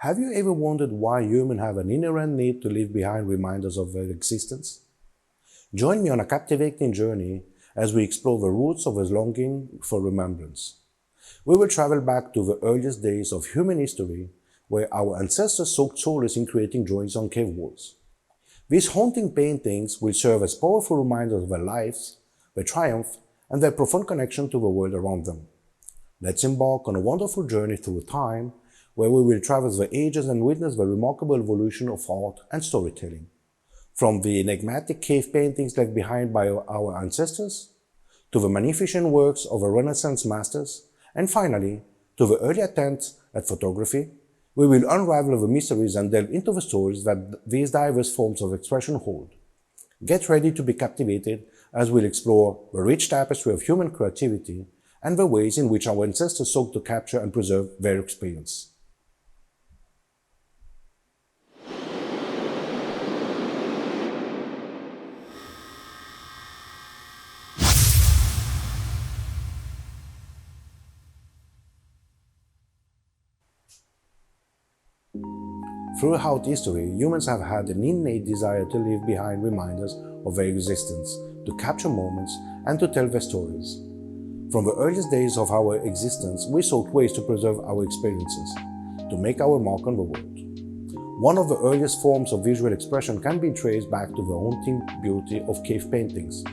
Have you ever wondered why humans have an inherent need to leave behind reminders of their existence? Join me on a captivating journey as we explore the roots of this longing for remembrance. We will travel back to the earliest days of human history, where our ancestors sought solace in creating drawings on cave walls. These haunting paintings will serve as powerful reminders of their lives, their triumph, and their profound connection to the world around them. Let's embark on a wonderful journey through time, where we will traverse the ages and witness the remarkable evolution of art and storytelling. From the enigmatic cave paintings left behind by our ancestors, to the magnificent works of the Renaissance masters, and finally, to the early attempts at photography, we will unravel the mysteries and delve into the stories that these diverse forms of expression hold. Get ready to be captivated as we'll explore the rich tapestry of human creativity and the ways in which our ancestors sought to capture and preserve their experience. Throughout history, humans have had an innate desire to leave behind reminders of their existence, to capture moments, and to tell their stories. From the earliest days of our existence, we sought ways to preserve our experiences, to make our mark on the world. One of the earliest forms of visual expression can be traced back to the haunting beauty of cave paintings.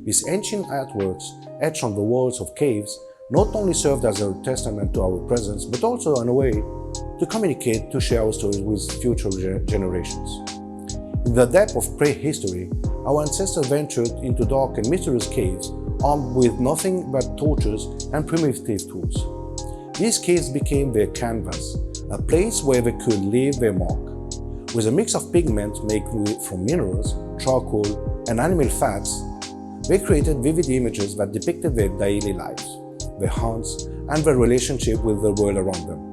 These ancient artworks, etched on the walls of caves, not only served as a testament to our presence, but also in a way to communicate, to share our stories with future generations. In the depth of prehistory, our ancestors ventured into dark and mysterious caves, armed with nothing but torches and primitive tools. These caves became their canvas, a place where they could leave their mark. With a mix of pigments made from minerals, charcoal, and animal fats, they created vivid images that depicted their daily lives, their hunts, and their relationship with the world around them.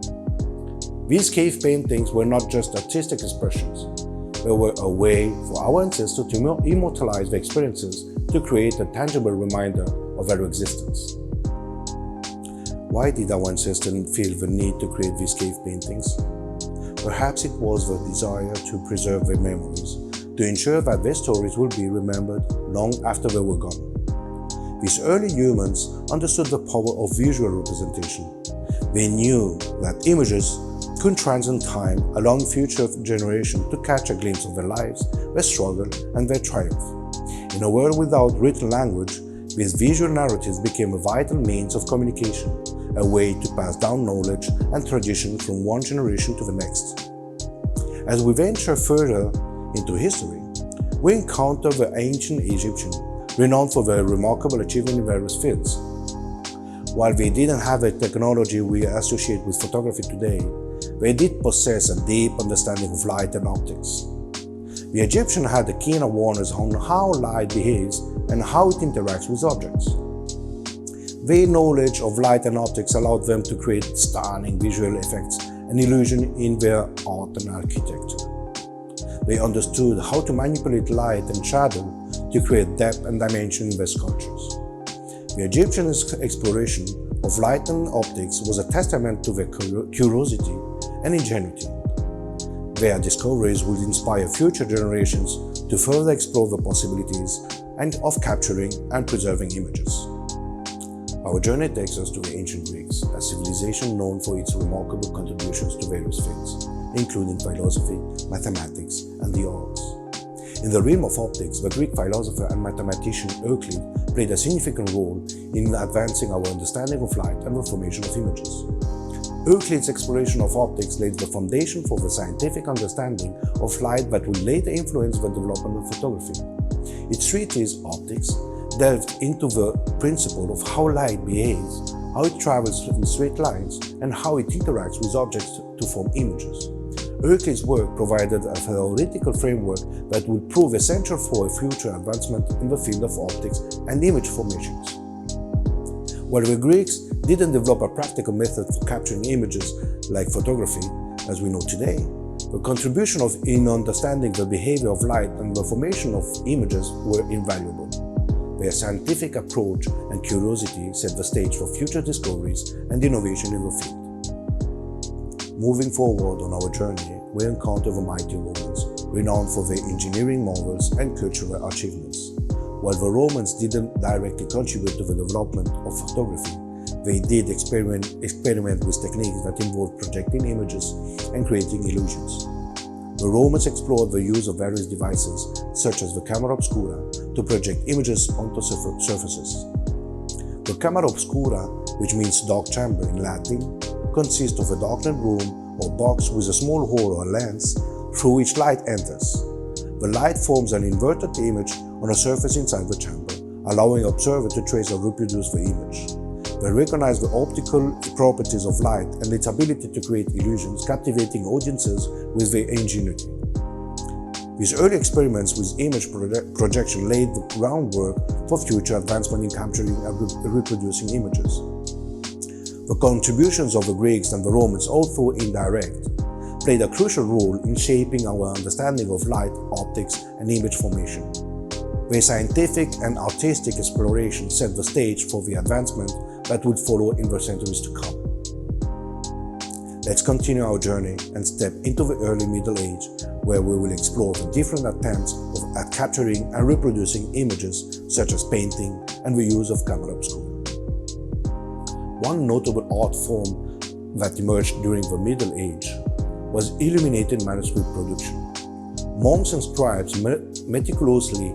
These cave paintings were not just artistic expressions. They were a way for our ancestors to immortalize their experiences, to create a tangible reminder of their existence. Why did our ancestors feel the need to create these cave paintings? Perhaps it was the desire to preserve their memories, to ensure that their stories will be remembered long after they were gone. These early humans understood the power of visual representation. They knew that images could transcend time, allowing future generations to catch a glimpse of their lives, their struggle, and their triumph. In a world without written language, these visual narratives became a vital means of communication, a way to pass down knowledge and tradition from one generation to the next. As we venture further into history, we encounter the ancient Egyptians, renowned for their remarkable achievements in various fields. While they didn't have the technology we associate with photography today, they did possess a deep understanding of light and optics. The Egyptians had a keen awareness on how light behaves and how it interacts with objects. Their knowledge of light and optics allowed them to create stunning visual effects and illusion in their art and architecture. They understood how to manipulate light and shadow to create depth and dimension in their sculptures. The Egyptians' exploration of light and optics was a testament to their curiosity and ingenuity. Their discoveries would inspire future generations to further explore the possibilities of capturing and preserving images. Our journey takes us to the ancient Greeks, a civilization known for its remarkable contributions to various fields, including philosophy, mathematics, and the arts. In the realm of optics, the Greek philosopher and mathematician Euclid played a significant role in advancing our understanding of light and the formation of images. Euclid's exploration of optics laid the foundation for the scientific understanding of light that would later influence the development of photography. Its treatise, Optics, delved into the principle of how light behaves, how it travels in straight lines, and how it interacts with objects to form images. Euclid's work provided a theoretical framework that would prove essential for a future advancement in the field of optics and image formations. While the Greeks didn't develop a practical method for capturing images like photography as we know today, the contribution in understanding the behavior of light and the formation of images were invaluable. Their scientific approach and curiosity set the stage for future discoveries and innovation in the field. Moving forward on our journey, we encounter the mighty Romans, renowned for their engineering marvels and cultural achievements. While the Romans didn't directly contribute to the development of photography, they did experiment with techniques that involved projecting images and creating illusions. The Romans explored the use of various devices, such as the camera obscura, to project images onto surfaces. The camera obscura, which means dark chamber in Latin, consists of a darkened room or box with a small hole or lens through which light enters. The light forms an inverted image on a surface inside the chamber, allowing observer to trace or reproduce the image. They recognize the optical properties of light and its ability to create illusions, captivating audiences with their ingenuity. These early experiments with image projection laid the groundwork for future advancement in capturing and reproducing images. The contributions of the Greeks and the Romans, although indirect, played a crucial role in shaping our understanding of light, optics, and image formation. Their scientific and artistic exploration set the stage for the advancement that would follow in the centuries to come. Let's continue our journey and step into the early Middle Age, where we will explore the different attempts at capturing and reproducing images such as painting and the use of camera obscura. One notable art form that emerged during the Middle Age was illuminated manuscript production. Monks and scribes meticulously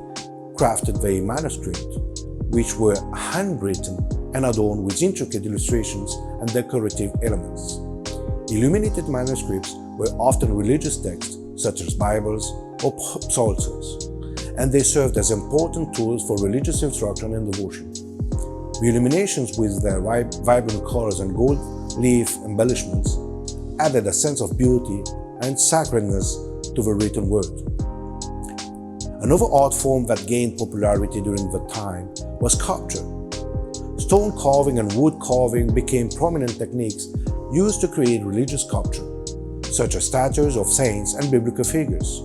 crafted their manuscript, which were handwritten and adorned with intricate illustrations and decorative elements. Illuminated manuscripts were often religious texts such as Bibles or psalters, and they served as important tools for religious instruction and devotion. The illuminations, with their vibrant colors and gold leaf embellishments, added a sense of beauty and sacredness to the written word. Another art form that gained popularity during the time was sculpture. Stone carving and wood carving became prominent techniques used to create religious sculpture, such as statues of saints and biblical figures.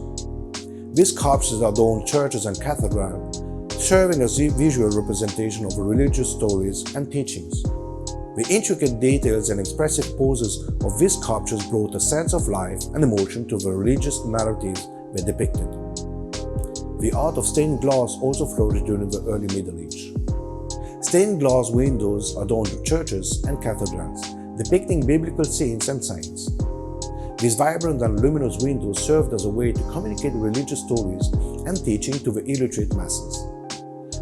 These sculptures adorned churches and cathedrals, serving as a visual representation of religious stories and teachings. The intricate details and expressive poses of these sculptures brought a sense of life and emotion to the religious narratives they depicted. The art of stained glass also flourished during the early Middle Age. Stained glass windows adorned churches and cathedrals, depicting biblical scenes and saints. These vibrant and luminous windows served as a way to communicate religious stories and teaching to the illiterate masses.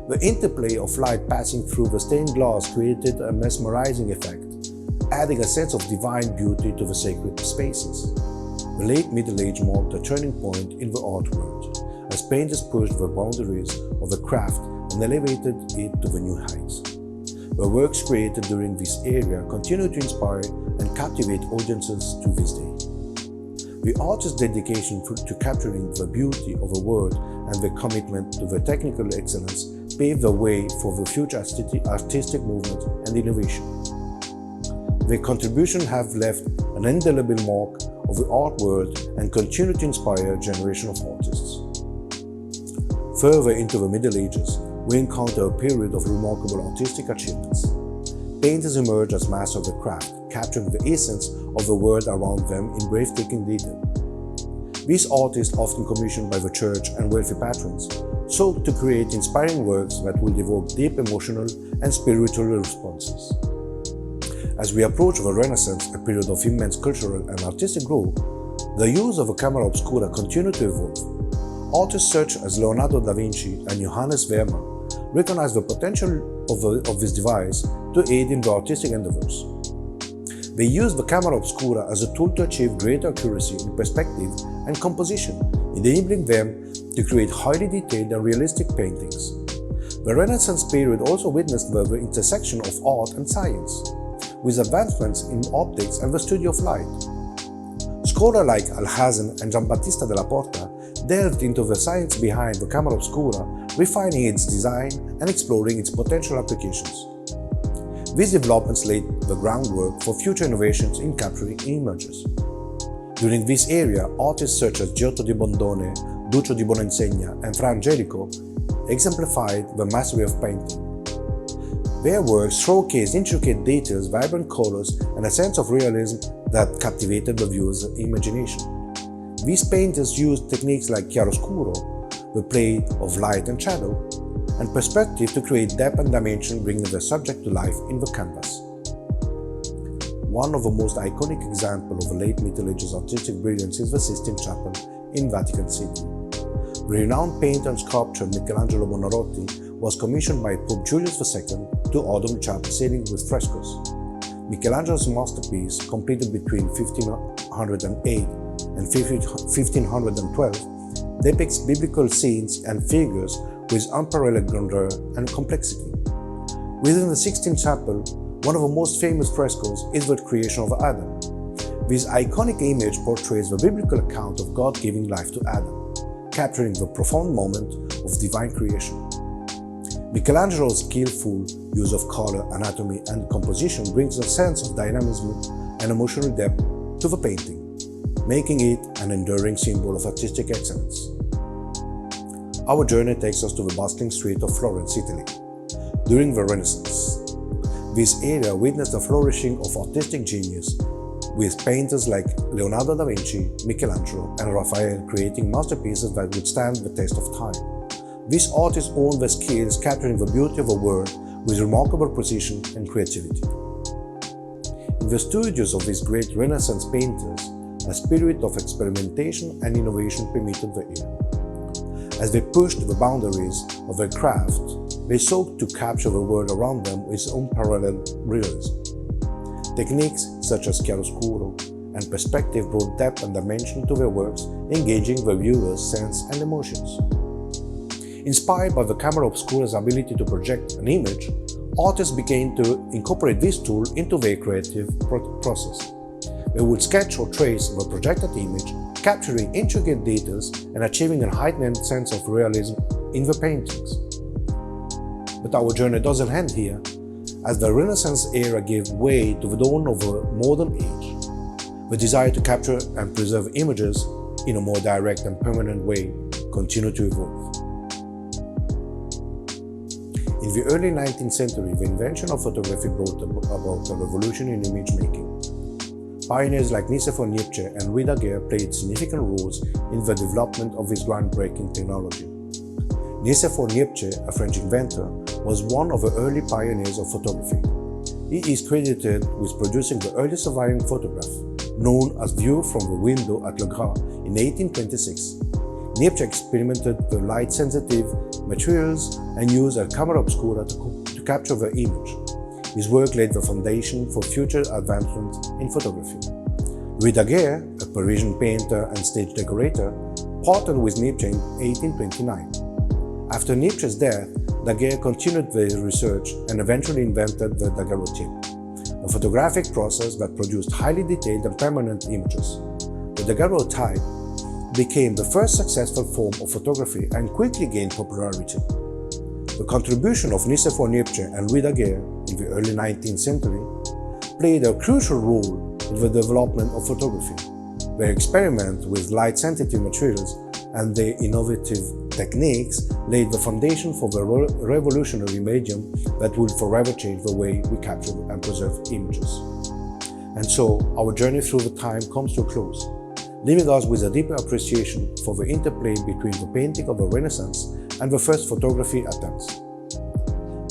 The interplay of light passing through the stained glass created a mesmerizing effect, adding a sense of divine beauty to the sacred spaces. The late Middle Age marked a turning point in the art world, as painters pushed the boundaries of the craft and elevated it to the new heights. The works created during this era continue to inspire and captivate audiences to this day. The artist's dedication to capturing the beauty of a world and their commitment to the technical excellence paved the way for the future artistic movement and innovation. Their contributions have left an indelible mark of the art world and continue to inspire a generation of artists. Further into the Middle Ages, we encounter a period of remarkable artistic achievements. Painters emerge as masters of the craft, capturing the essence of the world around them in breathtaking detail. These artists, often commissioned by the church and wealthy patrons, sought to create inspiring works that would evoke deep emotional and spiritual responses. As we approach the Renaissance, a period of immense cultural and artistic growth, the use of a camera obscura continued to evolve. Artists such as Leonardo da Vinci and Johannes Vermeer recognized the potential of this device to aid in the artistic endeavors. They used the camera obscura as a tool to achieve greater accuracy in perspective and composition, enabling them to create highly detailed and realistic paintings. The Renaissance period also witnessed the intersection of art and science, with advancements in optics and the study of light. Scholars like Alhazen and Giambattista della Porta delved into the science behind the camera obscura, refining its design and exploring its potential applications. These developments laid the groundwork for future innovations in capturing images. During this era, artists such as Giotto di Bondone, Duccio di Buoninsegna, and Fra Angelico exemplified the mastery of painting. Their works showcased intricate details, vibrant colors, and a sense of realism that captivated the viewer's imagination. These painters used techniques like chiaroscuro, the play of light and shadow, and perspective to create depth and dimension, bringing the subject to life in the canvas. One of the most iconic examples of the late Middle Ages artistic brilliance is the Sistine Chapel in Vatican City. The renowned painter and sculptor Michelangelo Buonarroti was commissioned by Pope Julius II to adorn the chapel ceiling with frescoes. Michelangelo's masterpiece, completed between 1508 and 1512, depicts biblical scenes and figures with unparalleled grandeur and complexity. Within the Sistine Chapel, one of the most famous frescoes is the creation of Adam. This iconic image portrays the biblical account of God giving life to Adam, capturing the profound moment of divine creation. Michelangelo's skillful use of color, anatomy, and composition brings a sense of dynamism and emotional depth to the painting, making it an enduring symbol of artistic excellence. Our journey takes us to the bustling street of Florence, Italy, during the Renaissance. This area witnessed the flourishing of artistic genius, with painters like Leonardo da Vinci, Michelangelo, and Raphael creating masterpieces that would stand the test of time. These artists honed their skills, capturing the beauty of the world with remarkable precision and creativity. In the studios of these great Renaissance painters, a spirit of experimentation and innovation permeated the air. As they pushed the boundaries of their craft, they sought to capture the world around them with unparalleled realism. Techniques such as chiaroscuro and perspective brought depth and dimension to their works, engaging the viewer's sense and emotions. Inspired by the camera obscura's ability to project an image, artists began to incorporate this tool into their creative process. They would sketch or trace the projected image, capturing intricate details and achieving a heightened sense of realism in the paintings. But our journey doesn't end here, as the Renaissance era gave way to the dawn of a modern age. The desire to capture and preserve images in a more direct and permanent way continued to evolve. In the early 19th century, the invention of photography brought about a revolution in image making. Pioneers like Nicéphore Niépce and Louis Daguerre played significant roles in the development of this groundbreaking technology. Nicéphore Niépce, a French inventor, was one of the early pioneers of photography. He is credited with producing the earliest surviving photograph, known as View from the Window at Le Gras in 1826. Niépce experimented with light-sensitive materials and used a camera obscura to capture the image. His work laid the foundation for future advancements in photography. Louis Daguerre, a Parisian painter and stage decorator, partnered with Niépce in 1829. After Niépce's death, Daguerre continued the research and eventually invented the daguerreotype, a photographic process that produced highly detailed and permanent images. The daguerreotype became the first successful form of photography and quickly gained popularity. The contribution of Nicéphore Niépce and Louis Daguerre in the early 19th century played a crucial role in the development of photography. Their experiment with light-sensitive materials and their innovative techniques laid the foundation for the revolutionary medium that would forever change the way we capture and preserve images. And so, our journey through the time comes to a close, leaving us with a deeper appreciation for the interplay between the painting of the Renaissance and the first photography attempts.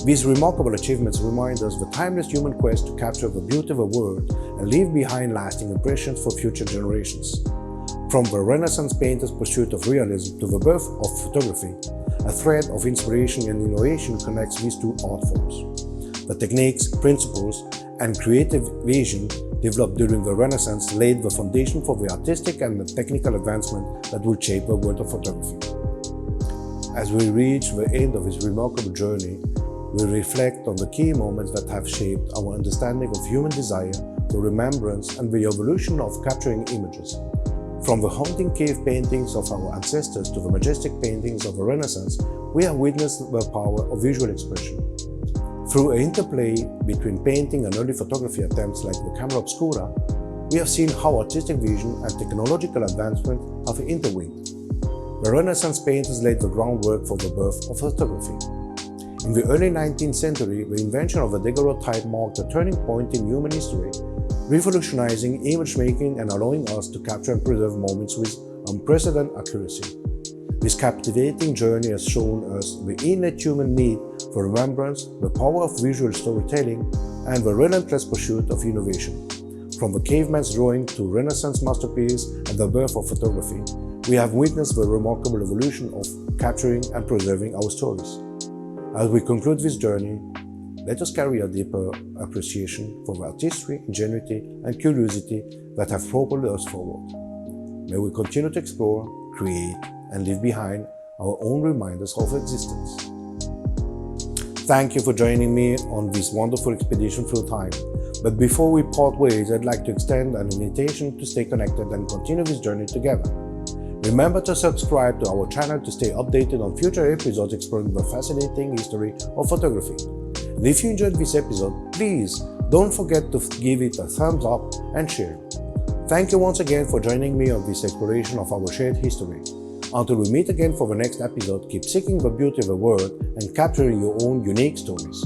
These remarkable achievements remind us the timeless human quest to capture the beauty of the world and leave behind lasting impressions for future generations. From the Renaissance painter's pursuit of realism to the birth of photography, a thread of inspiration and innovation connects these two art forms. The techniques, principles, and creative vision developed during the Renaissance laid the foundation for the artistic and the technical advancement that would shape the world of photography. As we reach the end of this remarkable journey, we reflect on the key moments that have shaped our understanding of human desire for remembrance and the evolution of capturing images. From the haunting cave paintings of our ancestors to the majestic paintings of the Renaissance, we have witnessed the power of visual expression. Through an interplay between painting and early photography attempts like the camera obscura, we have seen how artistic vision and technological advancement have intertwined. The Renaissance painters laid the groundwork for the birth of photography. In the early 19th century, the invention of the daguerreotype marked a turning point in human history, revolutionizing image making and allowing us to capture and preserve moments with unprecedented accuracy. This captivating journey has shown us the innate human need for remembrance, the power of visual storytelling, and the relentless pursuit of innovation. From the caveman's drawing to Renaissance masterpiece and the birth of photography, we have witnessed the remarkable evolution of capturing and preserving our stories. As we conclude this journey, let us carry a deeper appreciation for the artistry, ingenuity, and curiosity that have propelled us forward. May we continue to explore, create, and leave behind our own reminders of existence. Thank you for joining me on this wonderful expedition through time. But before we part ways, I'd like to extend an invitation to stay connected and continue this journey together. Remember to subscribe to our channel to stay updated on future episodes exploring the fascinating history of photography. And if you enjoyed this episode, please don't forget to give it a thumbs up and share. Thank you once again for joining me on this exploration of our shared history. Until we meet again for the next episode, keep seeking the beauty of the world and capturing your own unique stories.